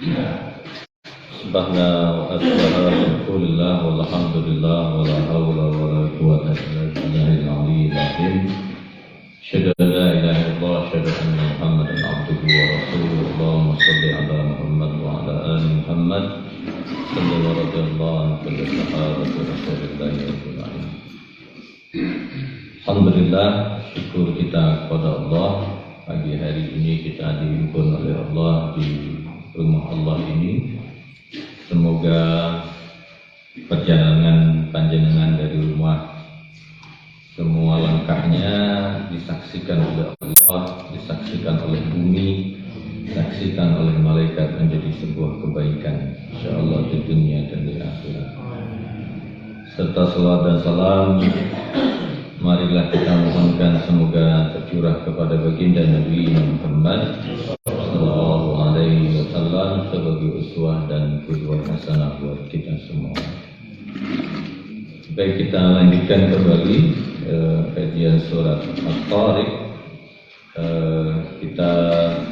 Subhana wa alhamdulillah walhamdulillah wala hawla wala quwwata illa billahil aliyyil azim. Asyhadu an la ilaha illallah wa asyhadu anna Muhammadan abduhu wa rasuluhu. Allahumma shalli ala Muhammad wa ala ali Muhammad. Sallallahu alaihi wa sallam. Alhamdulillah, syukur kita kepada Allah. Pagi hari ini kita dihimpun oleh Allah di rumah Allah ini. Semoga perjalanan panjenengan dari rumah, semua langkahnya disaksikan oleh Allah, disaksikan oleh bumi, disaksikan oleh malaikat menjadi sebuah kebaikan, insyaallah di dunia dan di akhirat. Serta salawat dan salam, marilah kita mohonkan semoga tercurah kepada baginda Nabi Muhammad sallallahu alaihi wasallam sebagai uswah dan qudwah hasanah buat kita semua. Baik, kita lanjutkan kembali kajian surat At-Tariq. Kita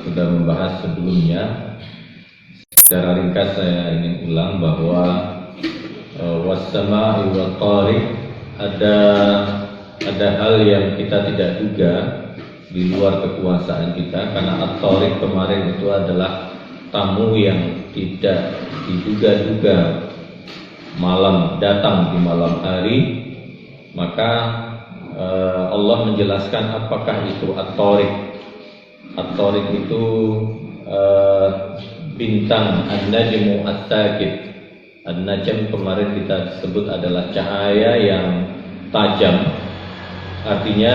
sudah membahas sebelumnya. Secara ringkas saya ingin ulang bahwa was-sama'i wat-tariq, ada hal yang kita tidak duga di luar kekuasaan kita, karena At-Tariq kemarin itu adalah tamu yang tidak diduga-duga datang di malam hari. Maka Allah menjelaskan apakah itu At-Tariq. At-Tariq itu bintang, An-Najmu As-Saqib. An-Najm kemarin kita sebut adalah cahaya yang tajam. Artinya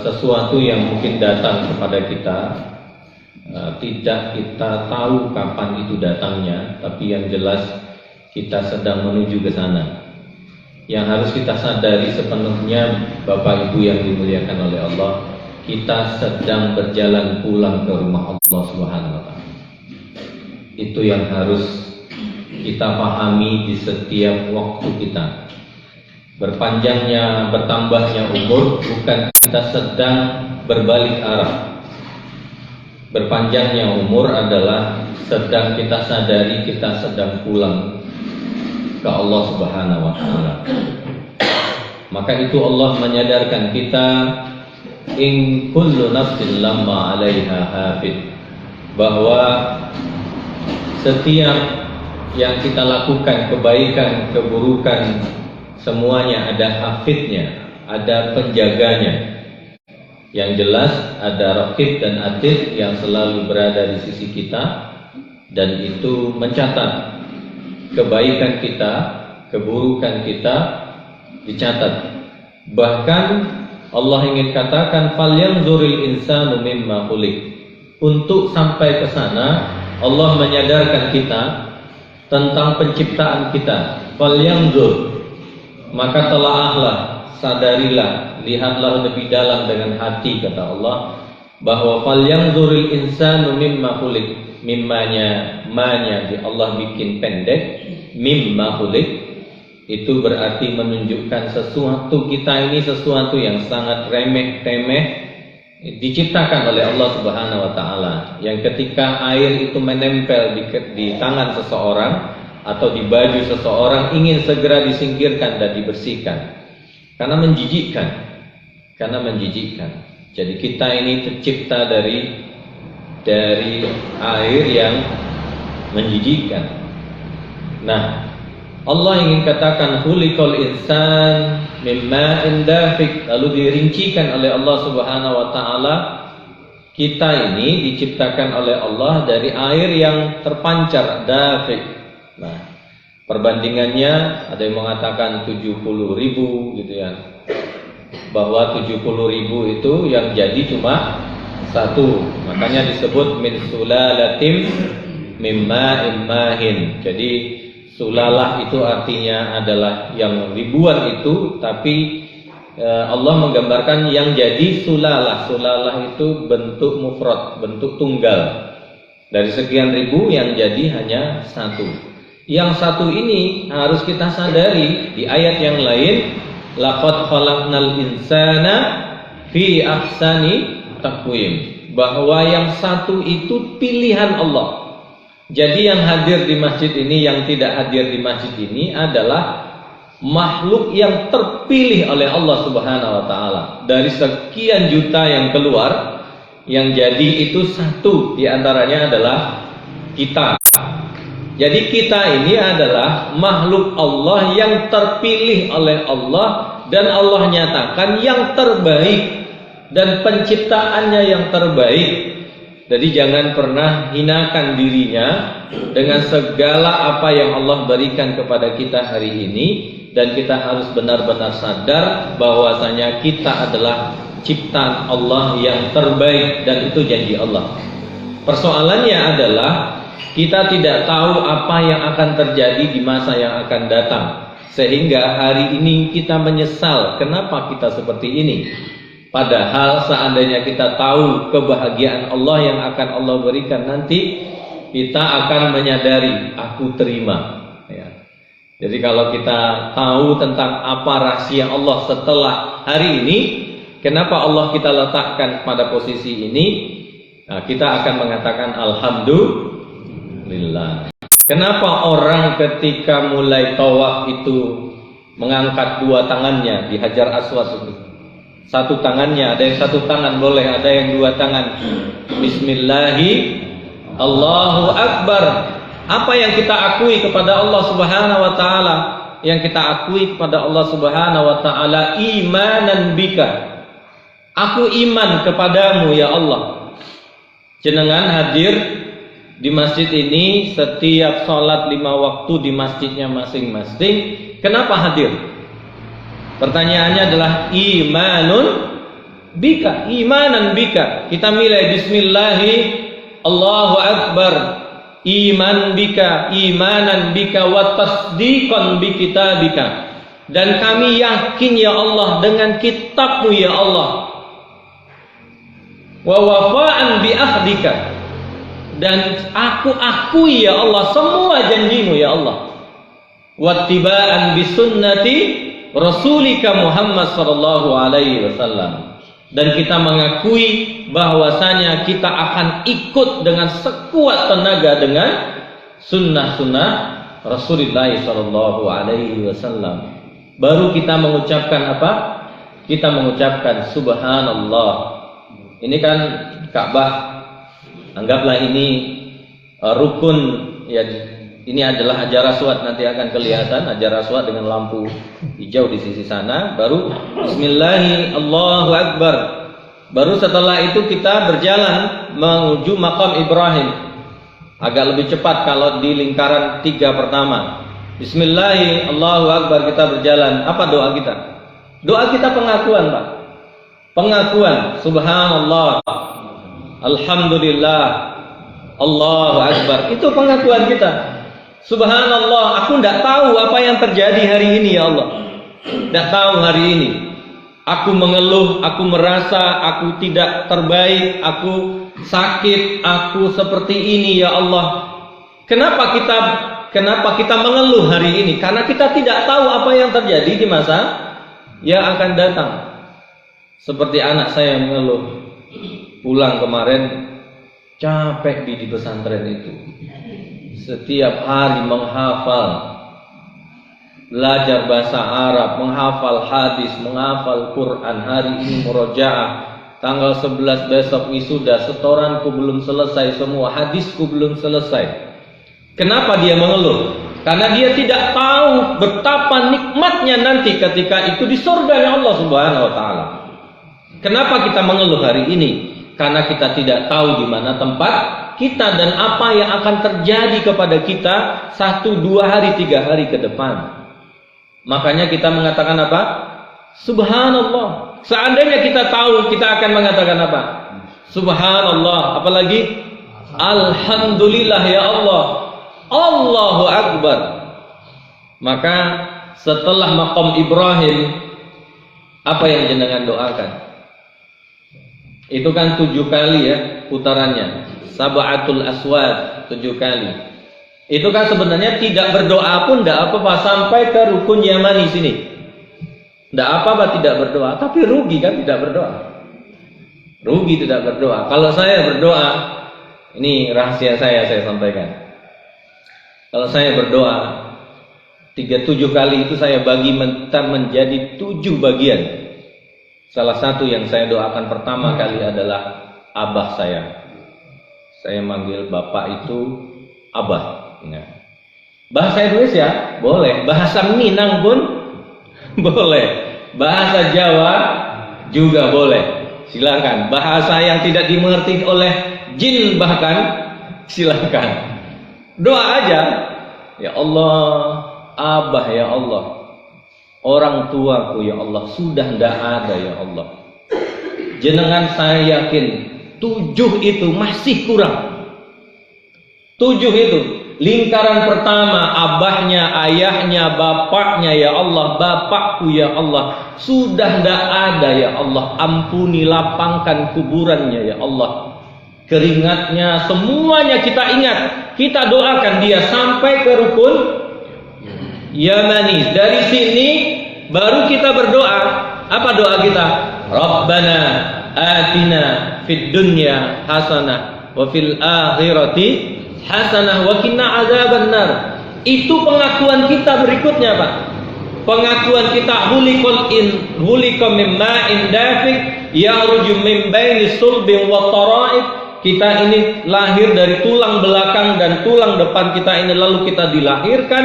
sesuatu yang mungkin datang kepada kita, tidak kita tahu kapan itu datangnya, tapi yang jelas kita sedang menuju ke sana. Yang harus kita sadari sepenuhnya, Bapak Ibu yang dimuliakan oleh Allah, kita sedang berjalan pulang ke rumah Allah Subhanahu wa taala. Itu yang harus kita pahami di setiap waktu kita. Berpanjangnya, bertambahnya umur bukan kita sedang berbalik arah. Berpanjangnya umur adalah sedang kita sadari kita sedang pulang ke Allah Subhanahu wa taala. Maka itu Allah menyadarkan kita, in kullu nafsin lamma 'alaiha hafid, bahwa setiap yang kita lakukan, kebaikan, keburukan, semuanya ada hafidnya, ada penjaganya. Yang jelas ada raqib dan atid yang selalu berada di sisi kita, dan itu mencatat kebaikan kita, keburukan kita dicatat. Bahkan Allah ingin katakan falyanzuril insanu mimma khuliq. Untuk sampai ke sana Allah menyadarkan kita tentang penciptaan kita. Falyanzur, maka telaahlah, sadarilah, lihatlah lebih dalam dengan hati, kata Allah, bahwa falyanzuril insanu mimma khuliq. Mimmanya, manya di Allah bikin pendek, mimma khuliq, itu berarti menunjukkan sesuatu kita ini sesuatu yang sangat remeh-temeh, diciptakan oleh Allah Subhanahu wa taala, yang ketika air itu menempel di tangan seseorang atau di baju seseorang ingin segera disingkirkan dan dibersihkan karena menjijikkan. Jadi kita ini tercipta dari air yang menjijikkan. Nah, Allah ingin katakan khuliqal insan mimma'in dafiq, lalu dirincikan oleh Allah Subhanahu wa taala, kita ini diciptakan oleh Allah dari air yang terpancar, dafiq. Nah, perbandingannya ada yang mengatakan 70.000 gitu ya, bahwa 70.000 itu yang jadi cuma satu, makanya disebut min sulalatim mimma'in mahin. Jadi sulalah itu artinya adalah yang ribuan itu, tapi Allah menggambarkan yang jadi sulalah. Sulalah itu bentuk mufrad, bentuk tunggal. Dari sekian ribu yang jadi hanya satu. Yang satu ini harus kita sadari di ayat yang lain, laqad khalaqnal insana fi ahsani taqwim, bahwa yang satu itu pilihan Allah. Jadi yang hadir di masjid ini, yang tidak hadir di masjid ini adalah makhluk yang terpilih oleh Allah Subhanahu wa taala. Dari sekian juta yang keluar, yang jadi itu satu di antaranya adalah kita. Jadi kita ini adalah makhluk Allah yang terpilih oleh Allah, dan Allah nyatakan yang terbaik dan penciptaannya yang terbaik. Jadi jangan pernah hinakan dirinya dengan segala apa yang Allah berikan kepada kita hari ini, dan kita harus benar-benar sadar bahwasanya kita adalah ciptaan Allah yang terbaik, dan itu janji Allah. Persoalannya adalah kita tidak tahu apa yang akan terjadi di masa yang akan datang, sehingga hari ini kita menyesal kenapa kita seperti ini. Padahal seandainya kita tahu kebahagiaan Allah yang akan Allah berikan nanti, kita akan menyadari aku terima ya. Jadi kalau kita tahu tentang apa rahasia Allah setelah hari ini, kenapa Allah kita letakkan pada posisi ini, nah, kita akan mengatakan alhamdulillah. Kenapa orang ketika mulai tawaf itu mengangkat dua tangannya di Hajar Aswad itu? Satu tangannya, ada yang satu tangan boleh, ada yang dua tangan. Bismillahi, Allahu Akbar. Apa yang kita akui kepada Allah Subhanahu wa taala? Yang kita akui kepada Allah Subhanahu wa taala imanan bika. Aku iman kepadamu ya Allah. Jenengan hadir di masjid ini setiap sholat 5 waktu di masjidnya masing-masing. Kenapa hadir? Pertanyaannya adalah imanun bika, imanan bika. Kita milih bismillahi, Allahu Akbar, iman bika, imanan bika, wa tasdiqan bi kitabika. Dan kami yakin ya Allah dengan kitabmu ya Allah. Wa wafa'an bi ahdika. Dan aku akui ya Allah semua janjimu ya Allah. Wattiba'an bi sunnati Rasulika Muhammad sallallahu alaihi wasallam. Dan kita mengakui bahwasanya kita akan ikut dengan sekuat tenaga dengan sunnah-sunnah Rasulullah sallallahu alaihi wasallam. Baru kita mengucapkan apa? Kita mengucapkan subhanallah. Ini kan Ka'bah, anggaplah ini rukun ya. Ini adalah Hajar Aswad, nanti akan kelihatan Hajar Aswad dengan lampu hijau di sisi sana. Baru bismillahi, Allahu Akbar. Baru setelah itu kita berjalan menuju makam Ibrahim. Agak lebih cepat kalau di lingkaran 3 pertama. Bismillahi, Allahu Akbar, kita berjalan. Apa doa kita? Doa kita pengakuan, Pak. Pengakuan, subhanallah, alhamdulillah, Allahu Akbar. Itu pengakuan kita. Subhanallah, aku tidak tahu apa yang terjadi hari ini ya Allah. Tidak tahu hari ini. Aku mengeluh, aku merasa aku tidak terbaik, aku sakit, aku seperti ini ya Allah. Kenapa kita mengeluh hari ini? Karena kita tidak tahu apa yang terjadi di masa yang akan datang. Seperti anak saya yang mengeluh, pulang kemarin capek di pesantren itu. Setiap hari menghafal, belajar bahasa Arab, menghafal hadis, menghafal Quran. Hari ini murojaah, tanggal 11 besok wisuda. Setoranku belum selesai semua, hadisku belum selesai. Kenapa dia mengeluh? Karena dia tidak tahu betapa nikmatnya nanti ketika itu di surga Allah Subhanahu wa taala. Kenapa kita mengeluh hari ini? Karena kita tidak tahu di mana tempat kita dan apa yang akan terjadi kepada kita 1, 2 hari, 3 hari ke depan. Makanya kita mengatakan apa? Subhanallah. Seandainya kita tahu, kita akan mengatakan apa? Subhanallah. Apalagi alhamdulillah ya Allah. Allahu Akbar. Maka setelah maqam Ibrahim, apa yang jenengan doakan? Itu kan 7 kali ya putarannya. Sab'atul aswad, 7 kali. Itu kan sebenarnya tidak berdoa pun tidak apa-apa sampai ke rukun Yamani sini. Tidak apa-apa tidak berdoa, tapi rugi kan tidak berdoa. Rugi tidak berdoa. Kalau saya berdoa, ini rahasia saya sampaikan. Kalau saya berdoa 37 kali itu saya bagi menjadi 7 bagian. Salah satu yang saya doakan pertama kali adalah abah saya. Saya manggil bapak itu abah. Nah. Bahasa Indonesia boleh, bahasa Minang pun boleh, bahasa Jawa juga boleh. Silakan. Bahasa yang tidak dimengerti oleh jin bahkan silakan. Doa aja. Ya Allah, abah ya Allah, orang tuaku ya Allah, sudah tidak ada ya Allah. Jenengan saya yakin 7 itu masih kurang. 7 itu lingkaran pertama, abahnya, ayahnya, bapaknya ya Allah, bapakku ya Allah, sudah tidak ada ya Allah. Ampuni, lapangkan kuburannya ya Allah. Keringatnya semuanya kita ingat, kita doakan dia sampai ke rukun Yamani. Dari sini baru kita berdoa. Apa doa kita? Rabbana atina fid dunya hasanah wa fil akhirati hasanah wa qina adzabannar. Itu pengakuan kita berikutnya, Pak. Pengakuan kita huliqa min ma'in dafiq yakhruju min baini sulbin wa tara'ib. Kita ini lahir dari tulang belakang dan tulang depan kita ini, lalu kita dilahirkan.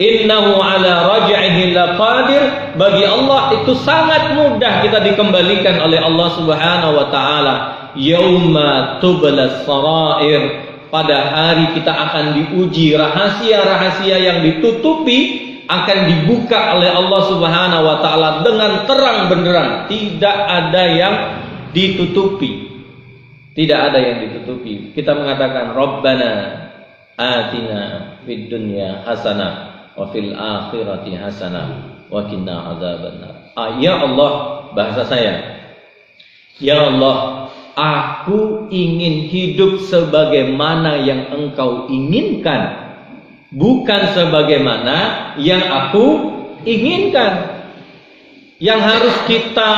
Innahu ala raj'ihi laqadir. Bagi Allah itu sangat mudah kita dikembalikan oleh Allah Subhanahu wa taala. Yauma tublas sarair. Pada hari kita akan diuji, rahasia-rahasia yang ditutupi akan dibuka oleh Allah Subhanahu wa taala dengan terang benderang. Tidak ada yang ditutupi. Tidak ada yang ditutupi. Kita mengatakan Rabbana atina fid dunya hasanah wa fil akhirati hasanah wa qina adzabannar. Ya Allah, bahasa saya. Ya Allah, aku ingin hidup sebagaimana yang Engkau inginkan, bukan sebagaimana yang aku inginkan. Yang harus kita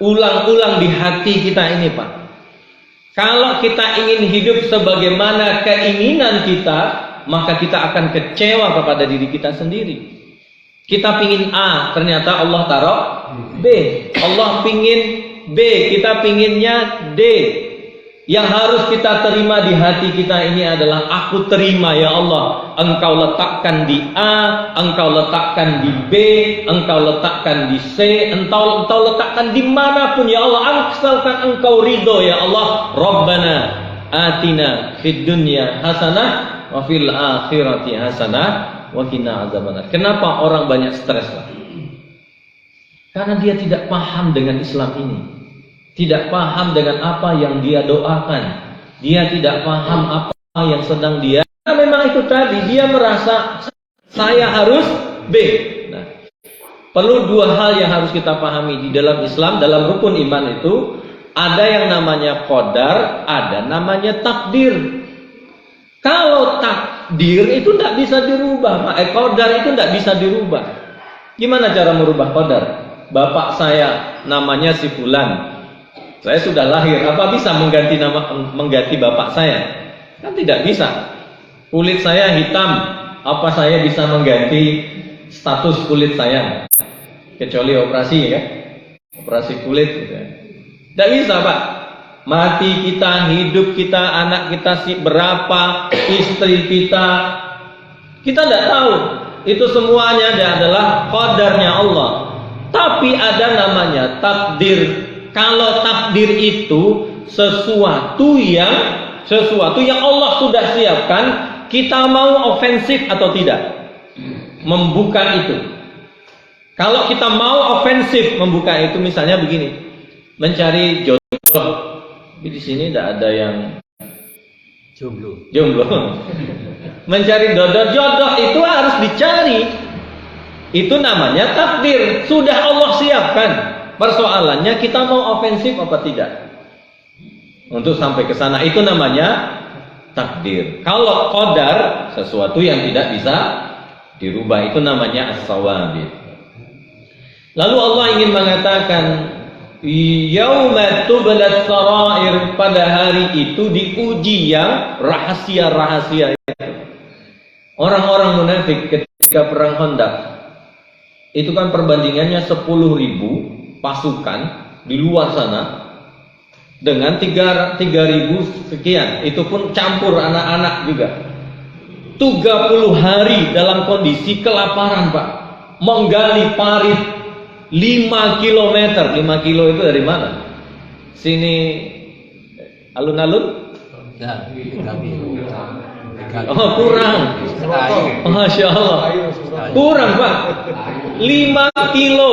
ulang-ulang di hati kita ini, Pak. Kalau kita ingin hidup sebagaimana keinginan kita, maka kita akan kecewa kepada diri kita sendiri. Kita pingin A, ternyata Allah taruh B. Allah pingin B, kita pinginnya D. Yang harus kita terima di hati kita ini adalah aku terima ya Allah, Engkau letakkan di A, Engkau letakkan di B, Engkau letakkan di C, Engkau letakkan dimanapun ya Allah, asalkan Engkau ridho ya Allah. Rabbana atina fid dunya hasanah wa fil akhirati hasanah wa qina adzabannar. Kenapa orang banyak stres, Pak? Karena dia tidak paham dengan Islam ini. Tidak paham dengan apa yang dia doakan. Dia tidak paham apa yang sedang dia. Nah, memang itu tadi, dia merasa saya harus B. Nah, perlu 2 hal yang harus kita pahami di dalam Islam. Dalam rukun iman itu ada yang namanya qadar, ada namanya takdir. Kalau takdir itu tidak bisa dirubah, qadar itu tidak bisa dirubah. Gimana cara merubah qadar? Bapak saya namanya si fulan. Saya sudah lahir, apa bisa mengganti bapak saya? Kan tidak bisa. Kulit saya hitam, apa saya bisa mengganti status kulit saya? Kecuali operasi ya, operasi kulit gitu ya. Tidak bisa, Pak. Mati kita, hidup kita, anak kita berapa, istri kita tidak tahu. Itu semuanya adalah qadarnya Allah. Tapi ada namanya takdir. Kalau takdir itu sesuatu yang Allah sudah siapkan, kita mau ofensif atau tidak membuka itu. Kalau kita mau ofensif membuka itu, misalnya begini, mencari jodoh. Di sini tidak ada yang jomblo. Mencari jodoh itu harus dicari. Itu namanya takdir, sudah Allah siapkan. Persoalannya kita mau ofensif apa tidak? Untuk sampai ke sana itu namanya takdir. Kalau qadar, sesuatu yang tidak bisa dirubah, itu namanya as-sawabit. Lalu Allah ingin mengatakan Yauma tublat sarair, pada hari itu diuji yang rahasia-rahasia itu. Orang-orang munafik ketika perang Khandaq itu kan perbandingannya 10.000 pasukan di luar sana dengan 3.000 sekian, itu pun campur anak-anak juga. 30 hari dalam kondisi kelaparan, Pak. Menggali parit 5 kilometer. 5 kilo itu dari mana? Sini alun-alun? Oh, kurang. Masya Allah. Kurang, Pak. 5 kilo.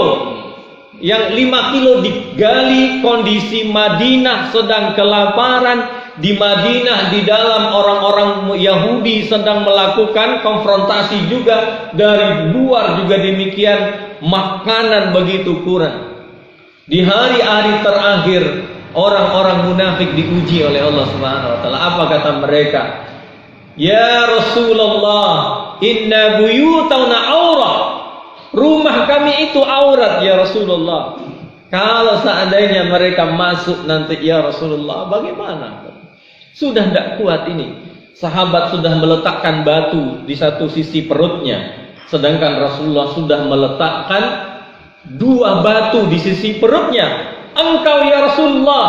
Yang 5 kilo digali, kondisi Madinah sedang kelaparan. Di Madinah, di dalam orang-orang Yahudi sedang melakukan konfrontasi juga. Dari luar juga demikian, makanan begitu kurang. Di hari-hari terakhir, orang-orang munafik diuji oleh Allah Subhanahu wa taala. Apa kata mereka? Ya Rasulullah, inna buyutana aurah. Rumah kami itu aurat ya Rasulullah. Kalau seandainya mereka masuk nanti ya Rasulullah, bagaimana? Sudah tidak kuat ini. Sahabat sudah meletakkan batu di satu sisi perutnya, sedangkan Rasulullah sudah meletakkan 2 batu di sisi perutnya. Engkau ya Rasulullah,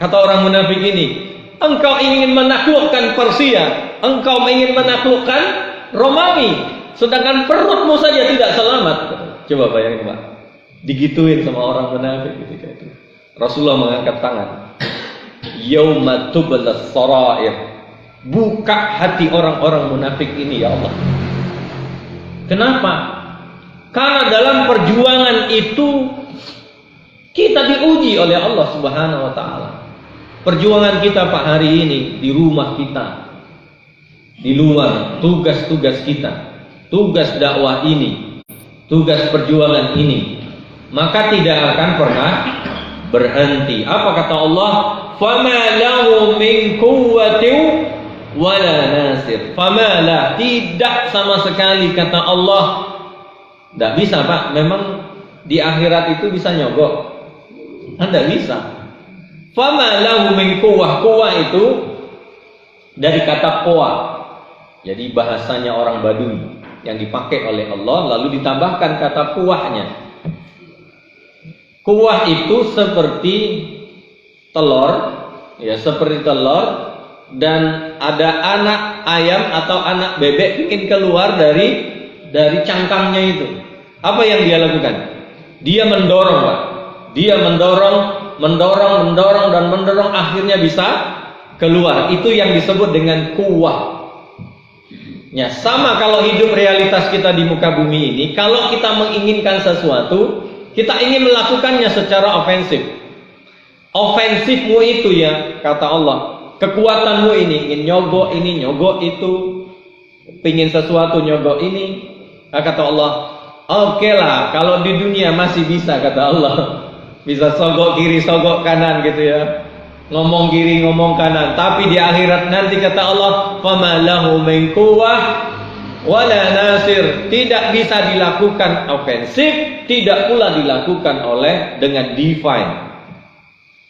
kata orang munafik ini, engkau ingin menaklukkan Persia, engkau ingin menaklukkan Romawi, sedangkan perutmu saja tidak selamat. Coba bayangin, Pak, digituin sama orang munafik ketika itu. Rasulullah mengangkat tangan. Yauma tublas sarair, buka hati orang-orang munafik ini ya Allah. Kenapa? Karena dalam perjuangan itu kita diuji oleh Allah Subhanahu wa taala. Perjuangan kita Pak hari ini di rumah kita, di luar tugas-tugas kita, tugas dakwah ini, tugas perjuangan ini, maka tidak akan pernah berhenti. Apa kata Allah? Fama lahu min quwwatin wala nasir. Fama la, tidak sama sekali kata Allah. Tidak bisa, Pak. Memang di akhirat itu bisa nyogok. Tidak bisa. Fama lahu min quwwah. Quwwah itu dari kata quwa. Jadi bahasanya orang Badui yang dipakai oleh Allah, lalu ditambahkan kata quwahnya. Quwah itu seperti telur, ya seperti telur, dan ada anak ayam atau anak bebek ingin keluar dari cangkangnya itu. Apa yang dia lakukan? Dia mendorong, Pak. Dia mendorong, akhirnya bisa keluar. Itu yang disebut dengan quwah. Ya, sama kalau hidup realitas kita di muka bumi ini, kalau kita menginginkan sesuatu, kita ingin melakukannya secara ofensif. Ofensifmu itu ya, kata Allah, kekuatanmu ini, ingin nyogok ini, nyogok itu, pingin sesuatu, nyogok ini. Kata Allah, oke lah, kalau di dunia masih bisa, kata Allah. Bisa sogok kiri, sogok kanan gitu ya. Ngomong kiri, ngomong kanan. Tapi di akhirat nanti kata Allah, فَمَا لَهُ مِنْ قُوَّةٍ wala nasir, tidak bisa dilakukan ofensif, tidak pula dilakukan dengan divine,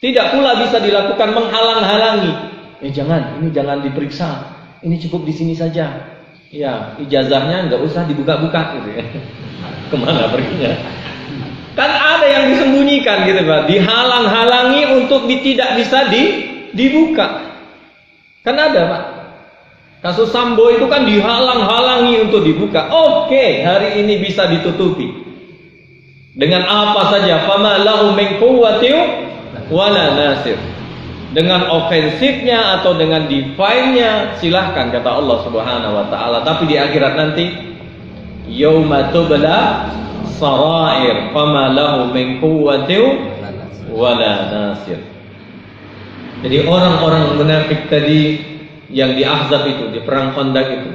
tidak pula bisa dilakukan menghalang-halangi. Ini jangan diperiksa, ini cukup di sini saja. Ya, ijazahnya nggak usah dibuka-buka gitu ya. Kemana perginya? Kan ada yang disembunyikan gitu Pak, dihalang-halangi untuk tidak bisa dibuka. Kan ada Pak. Kasus Sambo itu kan dihalang-halangi untuk dibuka. Oke, hari ini bisa ditutupi. Dengan apa saja? Fama lahu min quwwatin wala nasir. Dengan ofensifnya atau dengan divine-nya, silahkan kata Allah Subhanahu wa taala. Tapi di akhirat nanti yauma tubla sarair, fama lahu min quwwatin wala nasir. Jadi orang-orang munafik tadi yang di Ahzab itu, di perang Khandaq itu,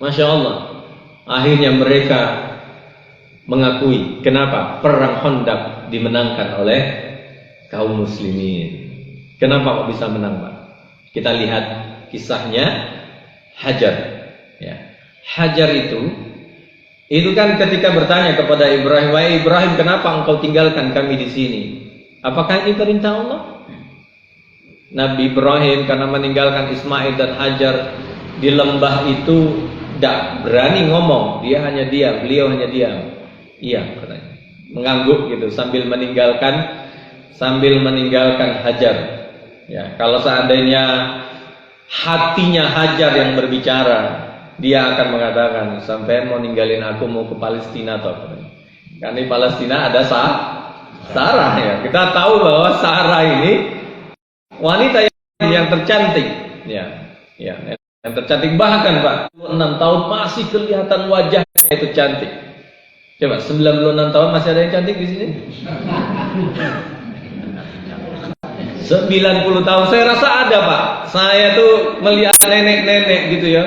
Masya Allah, akhirnya mereka mengakui kenapa perang Khandaq dimenangkan oleh kaum muslimin. Kenapa kok bisa menang, Pak? Kita lihat kisahnya Hajar. Ya. Hajar itu kan ketika bertanya kepada Ibrahim, wahai Ibrahim, kenapa engkau tinggalkan kami di sini? Apakah ini perintah Allah? Nabi Ibrahim karena meninggalkan Ismail dan Hajar di lembah itu tidak berani ngomong, dia hanya diam, beliau hanya diam. Iya, katanya. Mengangguk gitu sambil meninggalkan Hajar. Ya, kalau seandainya hatinya Hajar yang berbicara, dia akan mengatakan, sampai mau ninggalin aku mau ke Palestina toh. Karena di Palestina ada Sarah ya. Kita tahu bahwa Sarah ini wanita yang tercantik, ya, yang tercantik, bahkan Pak 6 tahun masih kelihatan wajahnya itu cantik. Coba 96 tahun masih ada yang cantik di sini? 90 tahun saya rasa ada Pak. Saya tuh melihat nenek-nenek gitu ya.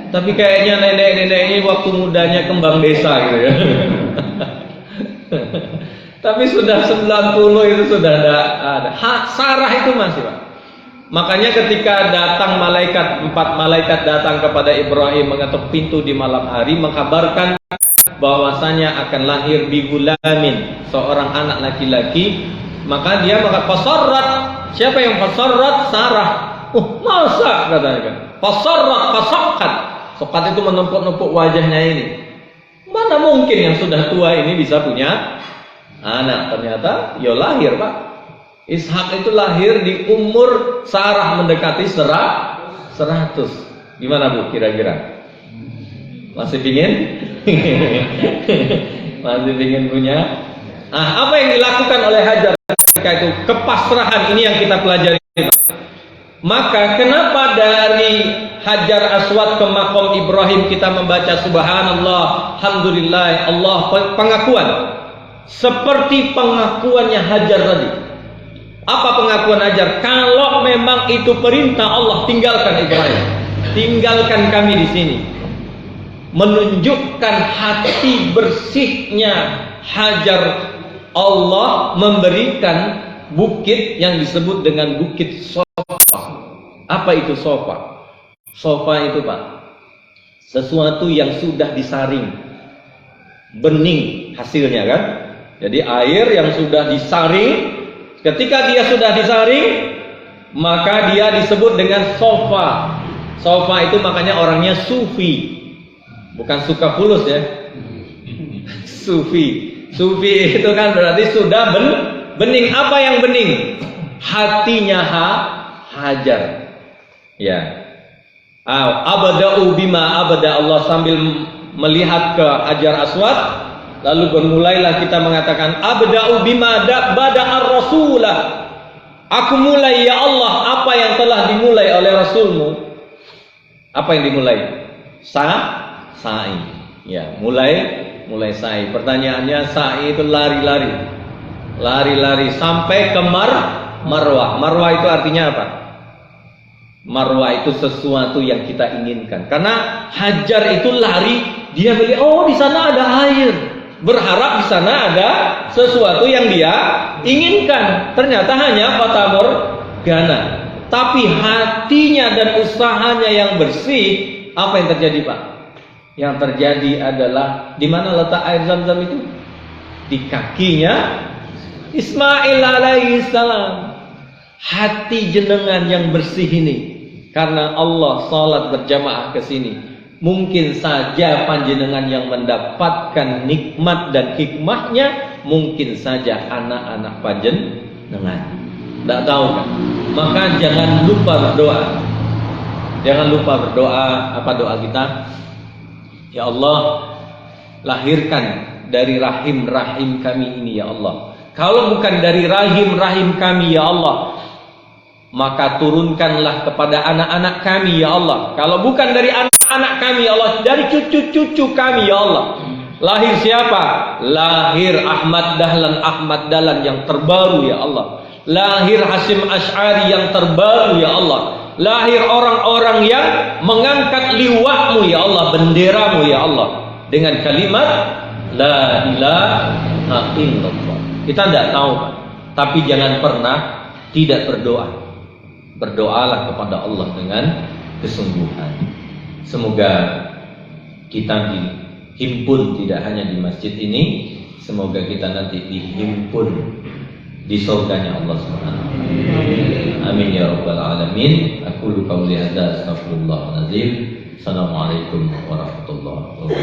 Tapi kayaknya nenek-nenek ini waktu mudanya kembang desa gitu ya. Tapi sudah 90 itu sudah ada. Sarah itu masih Pak. Makanya ketika datang 4 malaikat datang kepada Ibrahim mengetuk pintu di malam hari, mengkabarkan bahwasanya akan lahir bigulamin, seorang anak laki-laki, maka dia fasarrat. Siapa yang fasarrat? Sarah. Masa katanya. Fasarrat fasaqat. Sokat itu menumpuk-numpuk wajahnya ini. Mana mungkin yang sudah tua ini bisa punya anak? Ternyata ya lahir Pak. Ishak itu lahir di umur Sarah mendekati 100. Gimana Bu kira-kira? Masih pingin? Masih pingin punya? Apa yang dilakukan oleh Hajar ketika itu? Kepasrahan ini yang kita pelajari. Maka kenapa dari Hajar Aswad ke Maqam Ibrahim kita membaca subhanallah, alhamdulillah, Allah, pengakuan seperti pengakuannya Hajar tadi. Apa pengakuan Hajar? Kalau memang itu perintah Allah, tinggalkan Ibrahim, tinggalkan kami di sini. Menunjukkan hati bersihnya Hajar. Allah memberikan bukit yang disebut dengan bukit Sofa. Apa itu Sofa? Sofa itu Pak, sesuatu yang sudah disaring, bening hasilnya kan. Jadi air yang sudah disaring, ketika dia sudah disaring, maka dia disebut dengan sofa. Sofa itu makanya orangnya sufi, bukan suka fulus ya. Sufi itu kan berarti sudah bening. Apa yang bening? Hatinya Hajar. Ya. Abada'u bima abada Allah, sambil melihat ke Hajar Aswad, lalu bermulailah kita mengatakan abda'u bima bada'ar rasulah. Aku mulai ya Allah apa yang telah dimulai oleh Rasulmu. Apa yang dimulai? Sa'i. Ya, mulai sa'i. Pertanyaannya, sa'i itu lari-lari sampai ke Marwah. Marwah itu artinya apa? Marwah itu sesuatu yang kita inginkan. Karena Hajar itu lari, dia melihat di sana ada air, berharap di sana ada sesuatu yang dia inginkan. Ternyata hanya fata morgana. Tapi hatinya dan usahanya yang bersih, apa yang terjadi Pak? Yang terjadi adalah, di mana letak air Zam-Zam itu? Di kakinya Ismail alaihissalam. Hati jenengan yang bersih ini, karena Allah salat berjamaah ke sini, mungkin saja panjenengan yang mendapatkan nikmat dan hikmahnya, mungkin saja anak-anak panjenengan. Tidak tahu kan? Maka jangan lupa berdoa. Jangan lupa berdoa. Apa doa kita? Ya Allah, lahirkan dari rahim-rahim kami ini ya Allah. Kalau bukan dari rahim-rahim kami ya Allah, maka turunkanlah kepada anak-anak kami ya Allah. Kalau bukan dari anak-anak kami ya Allah, dari cucu-cucu kami ya Allah. Lahir siapa? Lahir Ahmad Dahlan yang terbaru ya Allah. Lahir Hasyim Asy'ari yang terbaru ya Allah. Lahir orang-orang yang mengangkat liwahmu ya Allah, benderamu ya Allah, dengan kalimat la ilaha illallah. Kita tidak tahu Pak, tapi jangan pernah tidak berdoa. Berdoalah kepada Allah dengan kesungguhan. Semoga kita dihimpun tidak hanya di masjid ini, semoga kita nanti dihimpun di surganya Allah Subhanahu wa taala. Amin ya rabbal alamin. Aku qauli hadza astaghfirullahalazim. Assalamualaikum warahmatullahi wabarakatuh.